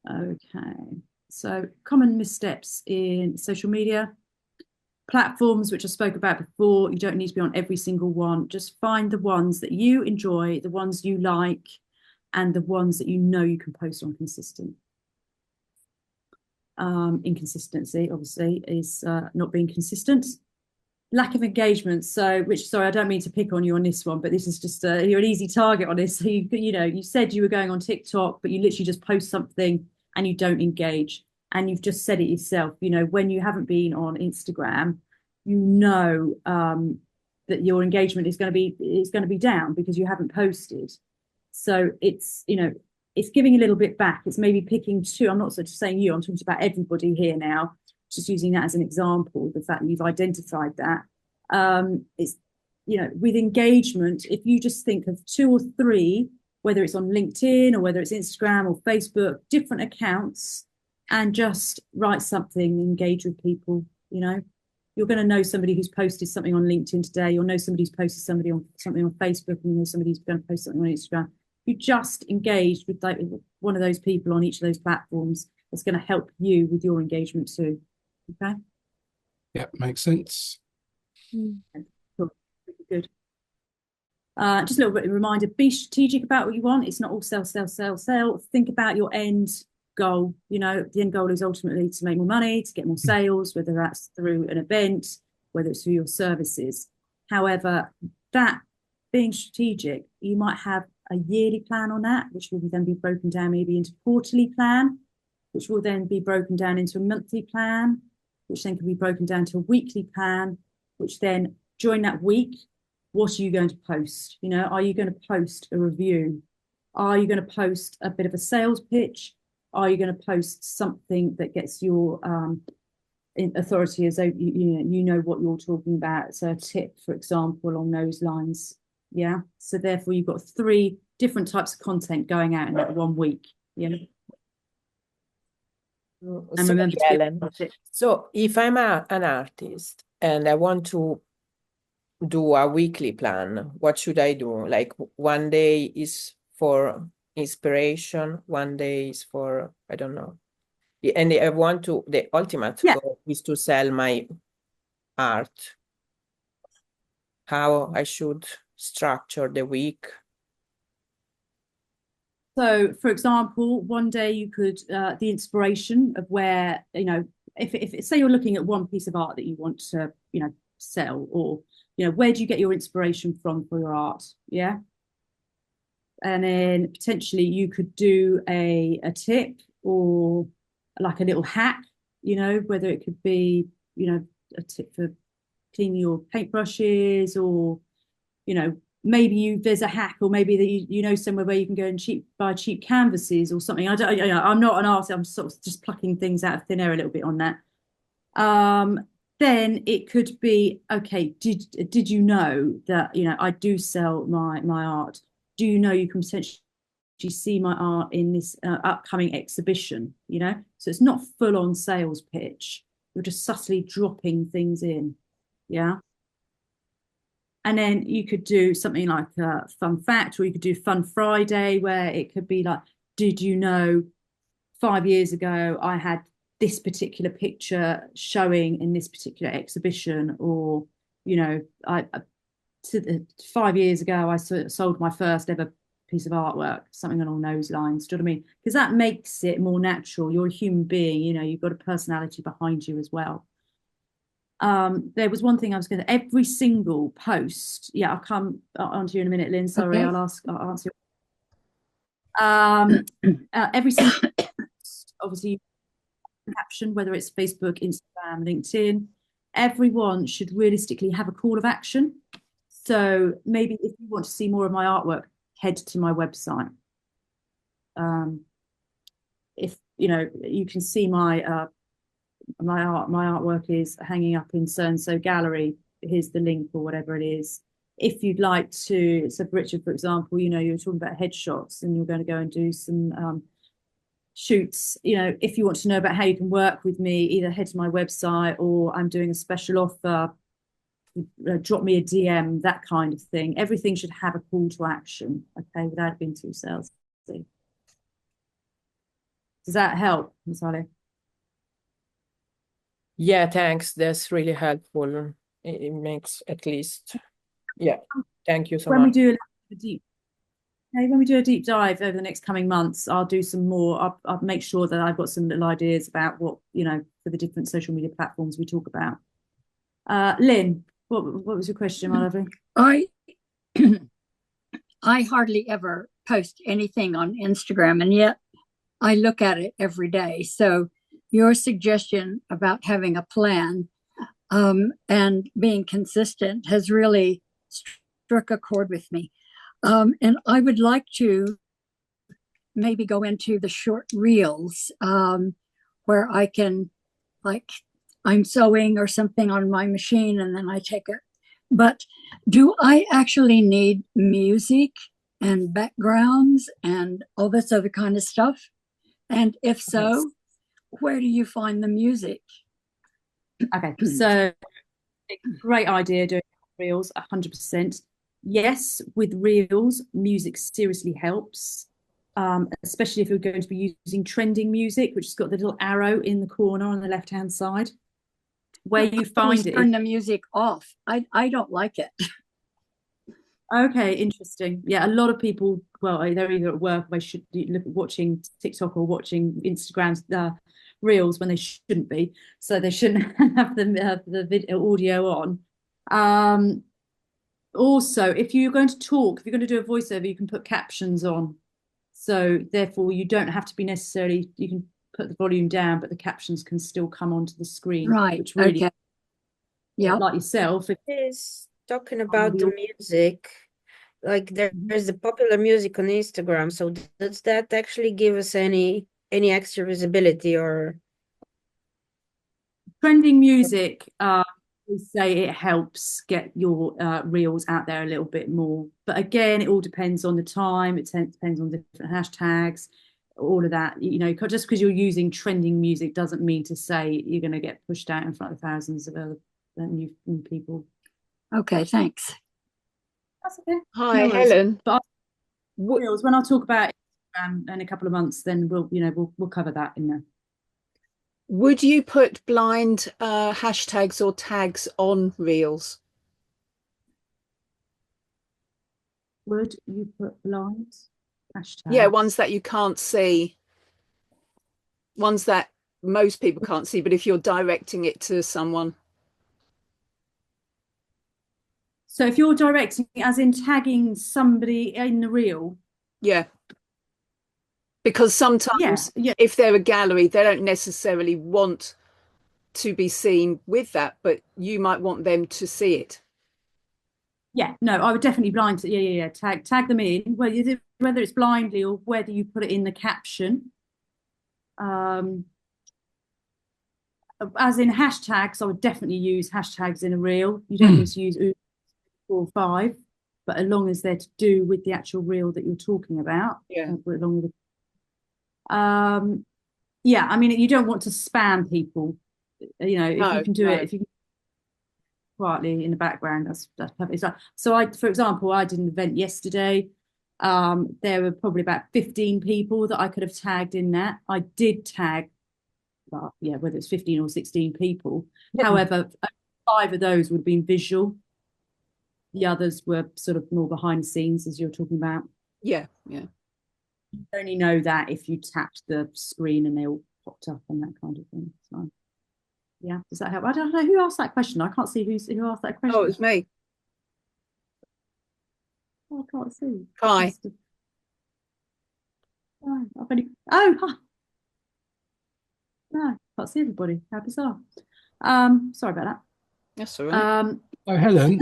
Okay. So common missteps in social media. Platforms, which I spoke about before, you don't need to be on every single one. Just find the ones that you enjoy, the ones you like, and the ones that you know you can post on consistent. Inconsistency, obviously, is not being consistent. Lack of engagement. So, Rich, sorry, I don't mean to pick on you on this one, but this is just you're an easy target on this. So you said you were going on TikTok, but you literally just post something and you don't engage. And you've just said it yourself, you know, when you haven't been on Instagram, you know that your engagement is going to be down because you haven't posted. So it's, you know, it's giving a little bit back. It's maybe picking 2. I'm not just saying you, I'm talking about everybody here now, just using that as an example, the fact that you've identified that. It's, you know, with engagement, if you just think of 2 or 3, whether it's on LinkedIn or whether it's Instagram or Facebook, different accounts, and just write something, engage with people, you know. You're going to know somebody who's posted something on LinkedIn today. You'll know somebody who's posted something on Facebook, and you know somebody who's going to post something on Instagram. You just engaged with like one of those people on each of those platforms. It's going to help you with your engagement too. Okay.
Yeah, makes sense.
Cool. Good. Just a little bit of a reminder, be strategic about what you want. It's not all sell, sell, sell, sell. Think about your end goal. You know, the end goal is ultimately to make more money, to get more sales, whether that's through an event, whether it's through your services. However, that being strategic, you might have a yearly plan on that, which will then be broken down maybe into quarterly plan, which will then be broken down into a monthly plan, which then can be broken down to a weekly plan, which then during that week, what are you going to post? You know, are you going to post a review? Are you going to post a bit of a sales pitch? Are you going to post something that gets your authority as though you know what you're talking about? So a tip, for example, along those lines. Yeah. So therefore, you've got 3 different types of content going out in that 1 week. Yeah. And remember,
Helen, so if I'm an artist and I want to do a weekly plan, what should I do? Like one day is for inspiration, one day is for, I don't know. And I want to, the ultimate goal is to sell my art. How I should structure the week?
So, for example, one day you could, the inspiration of where, you know, if say you're looking at one piece of art that you want to, you know, sell, or, you know, where do you get your inspiration from for your art? Yeah. And then potentially you could do a tip or like a little hack, you know, whether it could be, you know, a tip for cleaning your paintbrushes, or, you know, maybe there's a hack, or maybe that you know somewhere where you can go and buy cheap canvases or something. I'm not an artist. I'm sort of just plucking things out of thin air a little bit on that. Then it could be, okay, did you know that, you know, I do sell my art? Do you know you can potentially see my art in this upcoming exhibition? You know, so it's not full on sales pitch. You're just subtly dropping things in. Yeah. And then you could do something like a fun fact, or you could do Fun Friday, where it could be like, did you know 5 years ago I had this particular picture showing in this particular exhibition? Or, you know, 5 years ago I sold my first ever piece of artwork, something along those lines. Do you know what I mean? Because that makes it more natural. You're a human being, you know, you've got a personality behind you as well. There was one thing I was going to, every single post. Yeah, I'll come onto you in a minute, Lynn. Sorry, okay. I'll answer. Every single post, obviously, caption, whether it's Facebook, Instagram, LinkedIn, everyone should realistically have a call of action. So maybe if you want to see more of my artwork, head to my website. If you know, you can see my artwork is hanging up in so and so gallery. Here's the link, or whatever it is. If you'd like to, so Richard, for example, you know, you're talking about headshots and you're going to go and do some shoots. You know, if you want to know about how you can work with me, either head to my website, or I'm doing a special offer, drop me a DM, that kind of thing. Everything should have a call to action, okay, without being too salesy. Does that help, Natalia?
Yeah, thanks. That's really helpful. It makes at least, yeah. Thank you so much.
When we do a deep dive over the next coming months, I'll do some more. I'll make sure that I've got some little ideas about what, you know, for the different social media platforms we talk about. Lynn, what was your question, my lovely?
I hardly ever post anything on Instagram, and yet I look at it every day. So your suggestion about having a plan and being consistent has really struck a chord with me. And I would like to maybe go into the short reels where I can, like, I'm sewing or something on my machine and then I take it. But do I actually need music and backgrounds and all this other kind of stuff? And if so, where do you find the music?
Okay, so great idea doing reels, 100%. Yes, with reels, music seriously helps, especially if you're going to be using trending music, which has got the little arrow in the corner on the left-hand side. Where you find it.
Turn the music off. I don't like it.
Okay, interesting. Yeah, a lot of people, well, they're either at work, they should look at watching TikTok or watching Instagram's reels when they shouldn't be. So they shouldn't have the video audio on. Also, if you're going to talk, if you're going to do a voiceover, you can put captions on. So therefore, you don't have to be necessarily, you can put the volume down, but the captions can still come onto the screen,
Right.
which really,
Okay. Yeah.
like yourself, if
Is talking about the music, like there's the popular music on Instagram. So does that actually give us any extra visibility or?
trending music, we say it helps get your reels out there a little bit more. But again, it all depends on the time. It depends on different hashtags, all of that. You know, just because you're using trending music doesn't mean to say you're going to get pushed out in front of thousands of other new people.
Okay, thanks.
That's okay.
Hi,
No worries.
Helen.
But reels, when I talk about Instagram in a couple of months, then we'll cover that in there.
Would you put blind hashtags or tags on reels?
Would you put blind hashtags?
Yeah, ones that you can't see, ones that most people can't see, but if you're directing it to someone.
So if you're directing, as in tagging somebody in the reel.
Yeah. Because sometimes if they're a gallery, they don't necessarily want to be seen with that, but you might want them to see it.
Yeah, no, I would definitely tag them in, whether it's blindly or whether you put it in the caption. As in hashtags, I would definitely use hashtags in a reel. You don't need to use 4 or 5, but as long as they're to do with the actual reel that you're talking about.
Yeah.
Along with yeah, I mean, you don't want to spam people. You know, if you can do it, if you can quietly in the background, that's perfect. So for example, I did an event yesterday. There were probably about 15 people that I could have tagged in that. I did tag, whether it's 15 or 16 people. However, 5 of those would have been visual. The others were sort of more behind the scenes, as you're talking about.
Yeah.
You only know that if you tapped the screen and they all popped up and that kind of thing. So, yeah, does that help? I don't know who asked that question. I can't see who asked that question.
Oh, it was me.
Oh, I can't see.
Hi.
Hi. No, can't see everybody. How bizarre. Sorry about that.
That's all right.
Oh, Helen,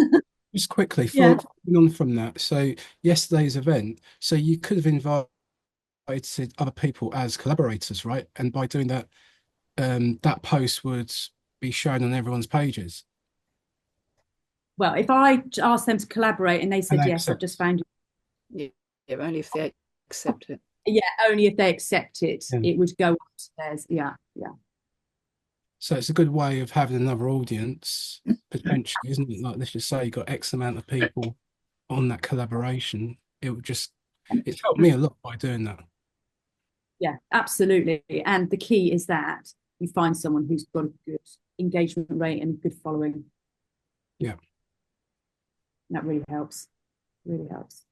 just quickly,
Yeah.
following on from that. So yesterday's event, so you could have invited other people as collaborators, right? And by doing that, that post would be shown on everyone's pages.
Well, if I asked them to collaborate and they said
And they
yes, I've
accept.
just found you.
Yeah, only if they accept it.
Yeah, only if they accept it, it would go upstairs. Yeah.
So it's a good way of having another audience, potentially, isn't it? Like, let's just say you got X amount of people on that collaboration. It's helped me a lot by doing that.
Yeah, absolutely. And the key is that you find someone who's got a good engagement rate and good following.
Yeah.
That really helps. Really helps.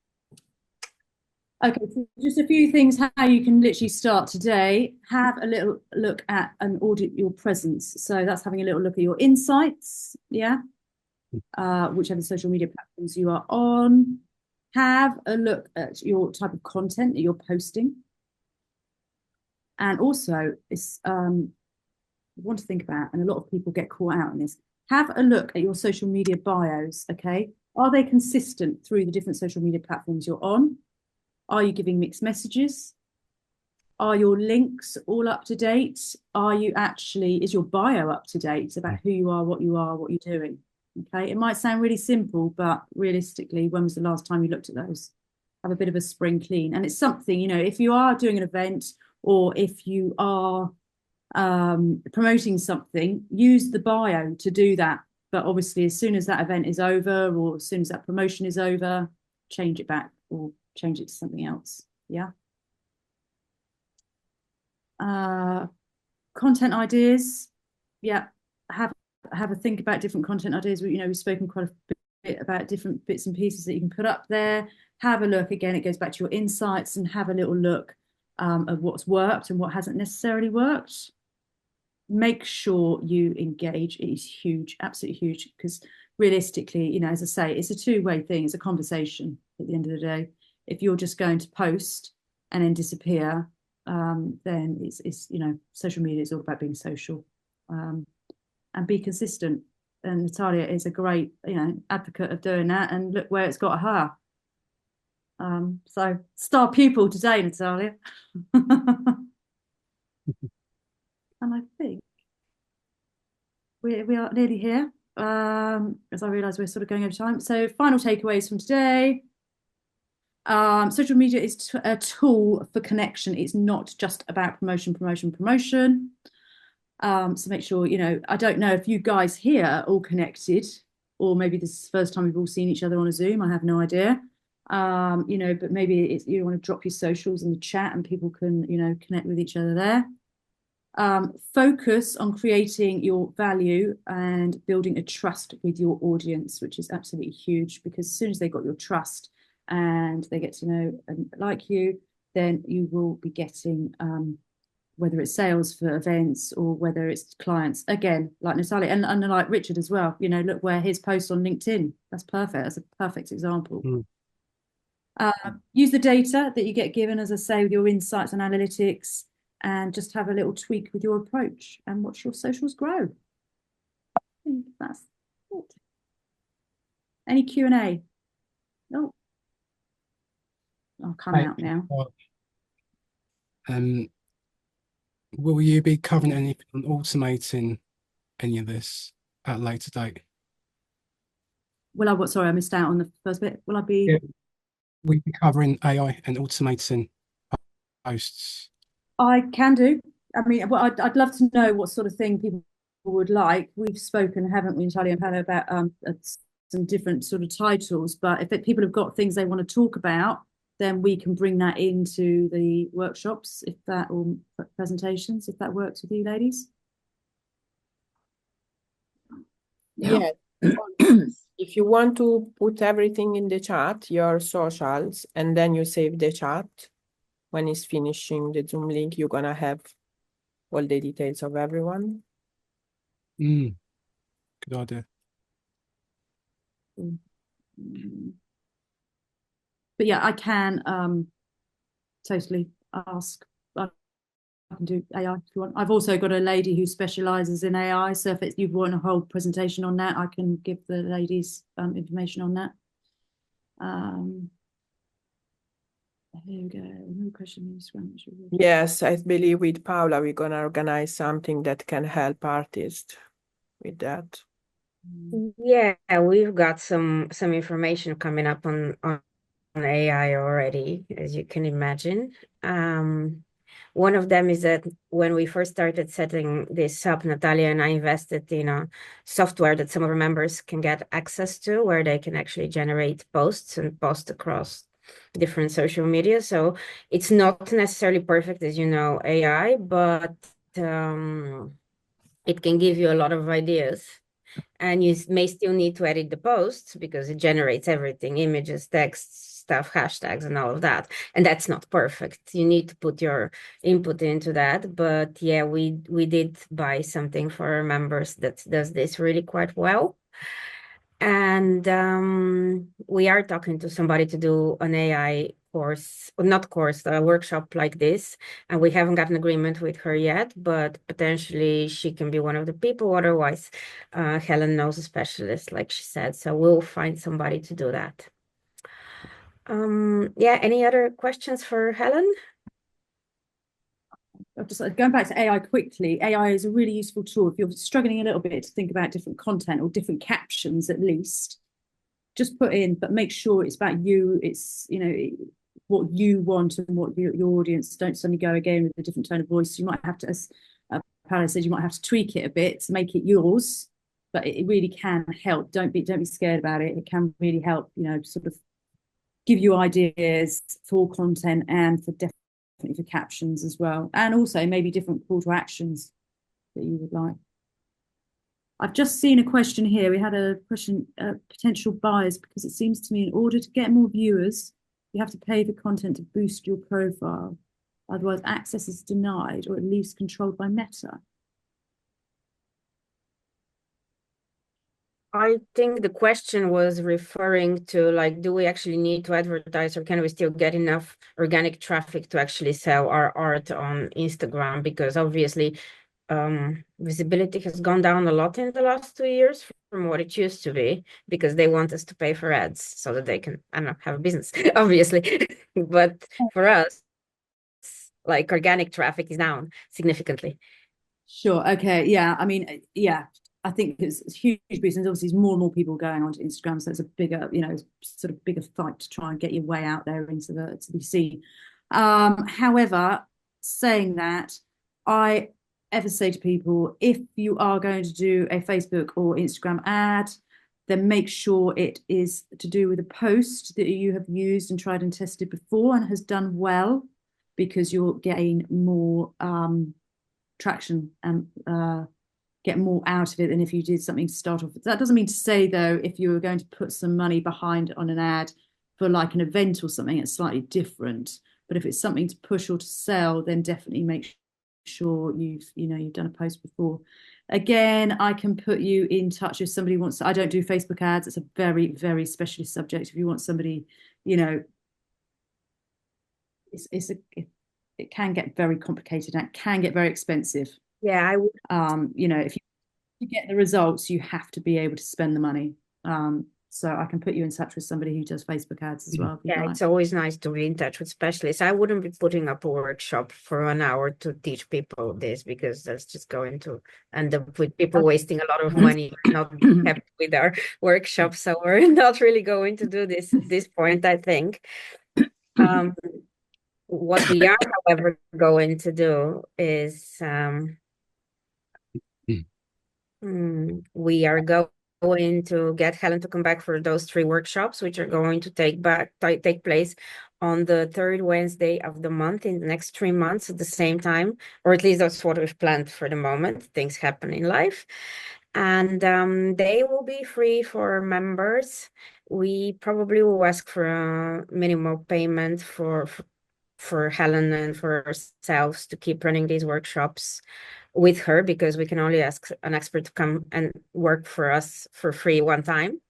Okay, so just a few things how you can literally start today. Have a little look at and audit your presence. So that's having a little look at your insights, whichever social media platforms you are on. Have a look at your type of content that you're posting. And also, it's want to think about, and a lot of people get caught out in this, have a look at your social media bios, okay? Are they consistent through the different social media platforms you're on? Are you giving mixed messages? Are your links all up to date? Is your bio up to date about who you are, what you're doing? Okay, it might sound really simple, but realistically, when was the last time you looked at those? Have a bit of a spring clean. And it's something, if you are doing an event or if you are promoting something, use the bio to do that. But obviously, as soon as that event is over or as soon as that promotion is over, change it back or change it to something else. Yeah. Content ideas. Yeah. Have a think about different content ideas. We've spoken quite a about different bits and pieces that you can put up there. Have a look. Again, it goes back to your insights, and have a little look at what's worked and what hasn't necessarily worked. Make sure you engage. It is huge, absolutely huge, because realistically, you know, as I say, it's a two-way thing. It's a conversation at the end of the day. If you're just going to post and then disappear, then it's you know, social media is all about being social, and be consistent. And Natalia is a great, you know, advocate of doing that. And look where it's got her. So star pupil today, Natalia. And I think we are nearly here, as I realise we're sort of going over time. So final takeaways from today. Social media is a tool for connection. It's not just about promotion. So make sure, you know, I don't know if you guys here are all connected, or maybe this is the first time we've all seen each other on a Zoom. I have no idea. You know, but maybe it's, you want to drop your socials in the chat and people can, you know, connect with each other there. Focus on creating your value and building a trust with your audience, which is absolutely huge, because as soon as they got your trust and they get to know and like you, then you will be getting whether it's sales for events or whether it's clients, again, like Natalia and like Richard as well. You know, look where his post on LinkedIn, that's perfect. That's a perfect example. Use the data that you get given, as I say, with your insights and analytics, and just have a little tweak with your approach and watch your socials grow. I think that's it. Any Q&A? No. I'll come out now.
Will you be covering anything on automating any of this at a later date?
Will I what? Sorry, I missed out on the first bit. Will I be?
Yeah. Will you be covering AI and automating posts?
I can do. I mean, well, I'd love to know what sort of thing people would like. We've spoken, haven't we, Natalia and Paola, about some different sort of titles. But if people have got things they want to talk about, then we can bring that into the workshops, if that, or presentations, if that works with you, ladies.
Yeah. If you want to put everything in the chat, your socials, and then you save the chat, when it's finishing the Zoom link, you're gonna have all the details of everyone.
Good idea.
But yeah, I can totally ask. I can do AI if you want. I've also got a lady who specialises in AI, so if you want a whole presentation on that, I can give the ladies information on that. Here we go. No question.
Yes, I believe with Paola, we're gonna organize something that can help artists with that.
Yeah, we've got some information coming up on AI already, as you can imagine. One of them is that when we first started setting this up, Natalia and I invested in a software that some of our members can get access to, where they can actually generate posts and post across different social media. So it's not necessarily perfect, as you know, AI, but it can give you a lot of ideas. And you may still need to edit the posts because it generates everything, images, text, stuff, hashtags, and all of that. And that's not perfect. You need to put your input into that. But yeah, we did buy something for our members that does this really quite well. And we are talking to somebody to do an AI course, or not course, a workshop like this. And we haven't got an agreement with her yet, but potentially she can be one of the people. Otherwise, Helen knows a specialist, like she said. So we'll find somebody to do that. Yeah, any other questions for Helen?
Just going back to AI quickly, AI is a really useful tool. If you're struggling a little bit to think about different content or different captions, at least, just put in, but make sure it's about you. It's, you know, what you want and what your audience. Don't suddenly go again with a different tone of voice. You might have to, as Paola said, you might have to tweak it a bit to make it yours, but it really can help. Don't be scared about it. It can really help, you know, sort of give you ideas for content and for for captions as well, and also maybe different call to actions that you would like. I've just seen a question here. We had a question, potential buyers, because it seems to me in order to get more viewers, you have to pay for content to boost your profile. Otherwise, access is denied or at least controlled by Meta.
I think the question was referring to, like, do we actually need to advertise, or can we still get enough organic traffic to actually sell our art on Instagram? Because obviously visibility has gone down a lot in the last 2 years from what it used to be, because they want us to pay for ads so that they can, I don't know, have a business, obviously. But for us, like, organic traffic is down significantly.
Sure. Okay. Yeah. I mean, yeah, I think it's a huge boost, and obviously there's more and more people going onto Instagram, so it's a bigger, sort of bigger fight to try and get your way out there into to be seen. However, saying that, I ever say to people, if you are going to do a Facebook or Instagram ad, then make sure it is to do with a post that you have used and tried and tested before and has done well, because you'll gain more traction and get more out of it than if you did something to start off with. That doesn't mean to say, though, if you were going to put some money behind on an ad for like an event or something, it's slightly different. But if it's something to push or to sell, then definitely make sure you've done a post before. Again, I can put you in touch if somebody wants to. I don't do Facebook ads. It's a very, very specialist subject. If you want somebody, it can get very complicated and it can get very expensive.
Yeah, I would.
If you get the results, you have to be able to spend the money. So I can put you in touch with somebody who does Facebook ads as well.
Yeah, it's always nice to be in touch with specialists. I wouldn't be putting up a workshop for an hour to teach people this, because that's just going to end up with people wasting a lot of money, not happy with our workshop. So we're not really going to do this at this point, I think. What we are, however, going to do is we are going to get Helen to come back for those 3 workshops, which are going to take place on the 3rd Wednesday of the month in the next 3 months at the same time, or at least that's what we've planned for the moment. Things happen in life, and they will be free for members. We probably will ask for a minimal payment for Helen and for ourselves to keep running these workshops with her, because we can only ask an expert to come and work for us for free one time.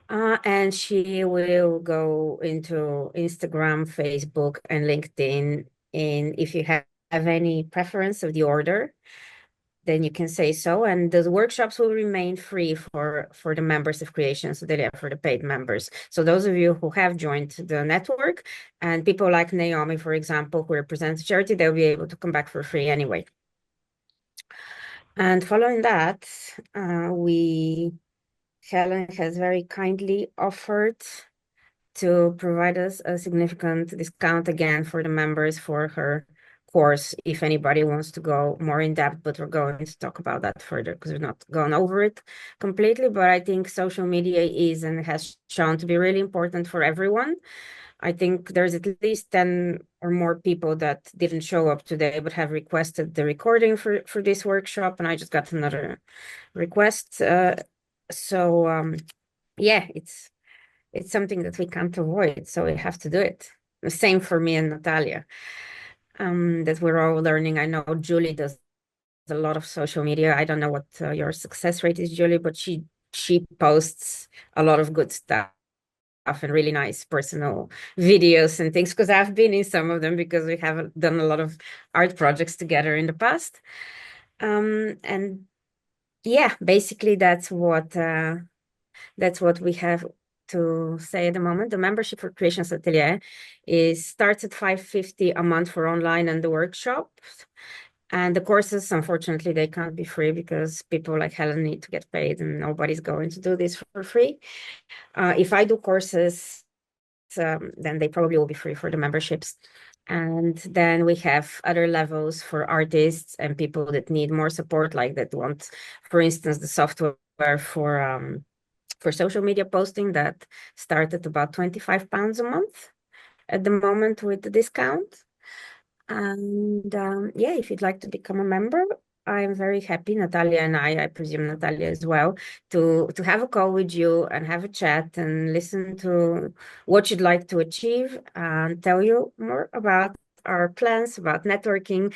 And she will go into Instagram, Facebook, and LinkedIn. And if you have any preference of the order, then you can say so. And the workshops will remain free for the members of Creations Atelier, for the paid members. So those of you who have joined the network, and people like Naomi, for example, who represents charity, they'll be able to come back for free anyway. And following that, Helen has very kindly offered to provide us a significant discount again for the members for her course, if anybody wants to go more in depth, but we're going to talk about that further because we've not gone over it completely. But I think social media is and has shown to be really important for everyone. I think there's at least 10 or more people that didn't show up today, but have requested the recording for this workshop. And I just got another request. Yeah, it's something that we can't avoid, so we have to do it. The same for me and Natalia, that we're all learning. I know Julie does a lot of social media. I don't know what your success rate is, Julie, but she posts a lot of good stuff and really nice personal videos and things, because I've been in some of them because we have done a lot of art projects together in the past. And yeah, basically that's what we have to say at the moment. The membership for Creations Atelier starts at $5.50 a month for online and the workshops. And the courses, unfortunately, they can't be free because people like Helen need to get paid, and nobody's going to do this for free. If I do courses, then they probably will be free for the memberships. And then we have other levels for artists and people that need more support, like that want, for instance, the software for social media posting that start at about £25 a month at the moment with the discount. And yeah, if you'd like to become a member, I'm very happy, Natalia and I presume Natalia as well, to have a call with you and have a chat and listen to what you'd like to achieve and tell you more about our plans, about networking,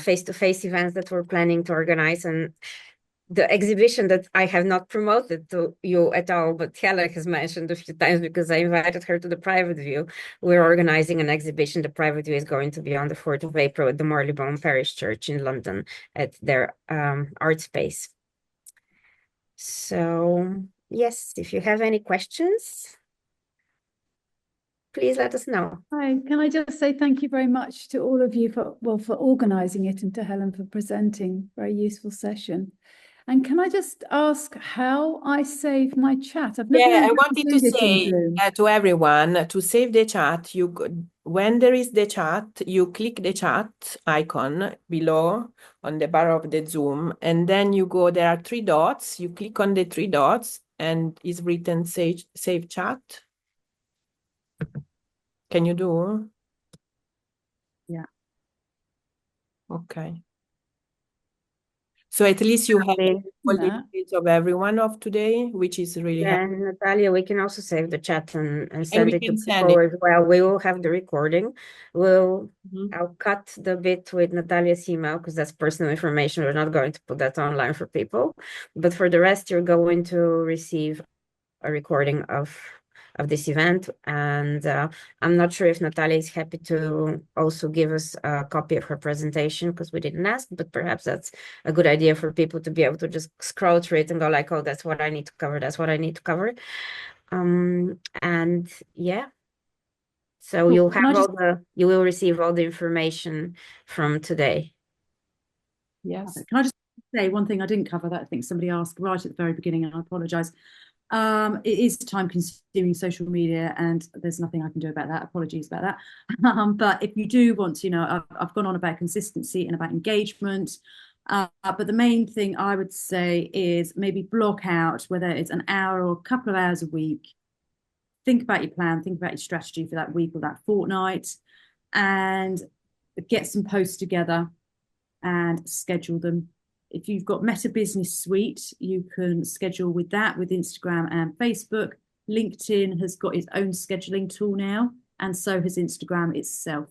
face-to-face events that we're planning to organize, and the exhibition that I have not promoted to you at all, but Helen has mentioned a few times because I invited her to the private view. We're organizing an exhibition. The private view is going to be on the 4th of April at the Marylebone Parish Church in London at their art space. So yes, if you have any questions, please let us know.
Hi, can I just say thank you very much to all of you for organising it, and to Helen for presenting. Very useful session. And can I just ask how I save my chat? I've never
Yeah, I
really
wanted to
save it in
say
Zoom.
to everyone to save the chat. When there is the chat, you click the chat icon below on the bar of the Zoom, and then you go. There are three dots. You click on the three dots, and it's written save chat. Can you do?
Yeah.
Okay. So at least you have all the details of everyone of today, which is really helpful.
And Natalia, we can also save the chat and send
we
it to
can send
people
it.
as well. We will have the recording. I'll cut the bit with Natalia's email because that's personal information. We're not going to put that online for people. But for the rest, you're going to receive a recording of this event. And I'm not sure if Natalia is happy to also give us a copy of her presentation because we didn't ask, but perhaps that's a good idea for people to be able to just scroll through it and go like, oh, that's what I need to cover. That's what I need to cover. And yeah. So you'll have you will receive all the information from today.
Yes. Can I just say one thing I didn't cover that I think somebody asked right at the very beginning, and I apologize. It is time consuming, social media, and there's nothing I can do about that. Apologies about that. But if you do want to, I've gone on about consistency and about engagement. But the main thing I would say is maybe block out, whether it's an hour or a couple of hours a week. Think about your plan, think about your strategy for that week or that fortnight, and get some posts together and schedule them. If you've got Meta Business Suite, you can schedule with that with Instagram and Facebook. LinkedIn has got its own scheduling tool now, and so has Instagram itself.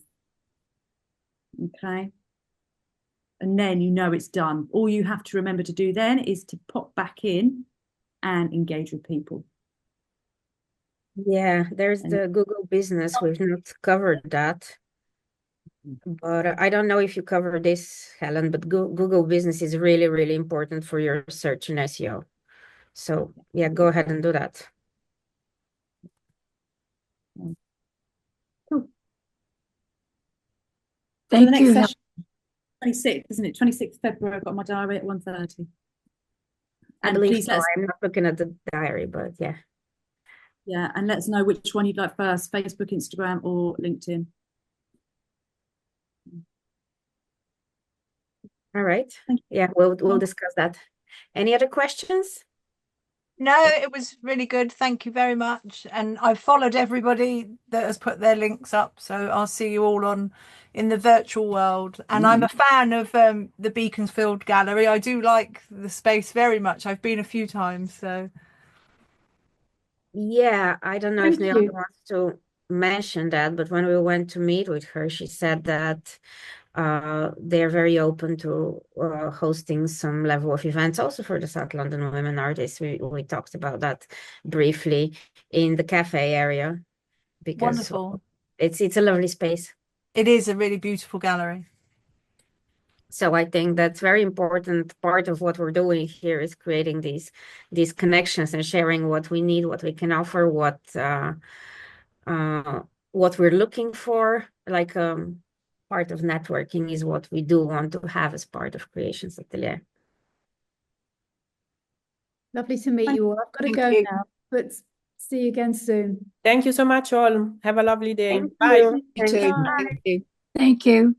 Okay. And then you know it's done. All you have to remember to do then is to pop back in and engage with people.
Yeah, there's the Google Business. We've not covered that. But I don't know if you cover this, Helen, but Google Business is really, really important for your search and SEO. So yeah, go ahead and do that.
Cool.
Thank
the next
you.
Session, 26th, isn't it? 26th February, I've got my diary at 1:30.
I believe so. I'm not looking at the diary, but yeah.
Yeah, and let us know which one you'd like first, Facebook, Instagram, or LinkedIn.
All right. Yeah, we'll discuss that. Any other questions?
No, it was really good. Thank you very much. And I've followed everybody that has put their links up. So I'll see you all in the virtual world. And I'm a fan of the Beaconsfield Gallery. I do like the space very much. I've been a few times. So
yeah, I don't know if Natalia wants to mention that, but when we went to meet with her, she said that they're very open to hosting some level of events also for the South London women artists. We talked about that briefly in the cafe area because
wonderful.
It's a lovely space.
It is a really beautiful gallery.
So I think that's very important. Part of what we're doing here is creating these connections and sharing what we need, what we can offer, what we're looking for. Like part of networking is what we do want to have as part of Creations Atelier.
Lovely to meet you all. I've got to go now, but see you again soon.
Thank you so much, all. Have a lovely day.
Thank
Bye.
you.
You too.
Bye.
Thank you.
Thank you.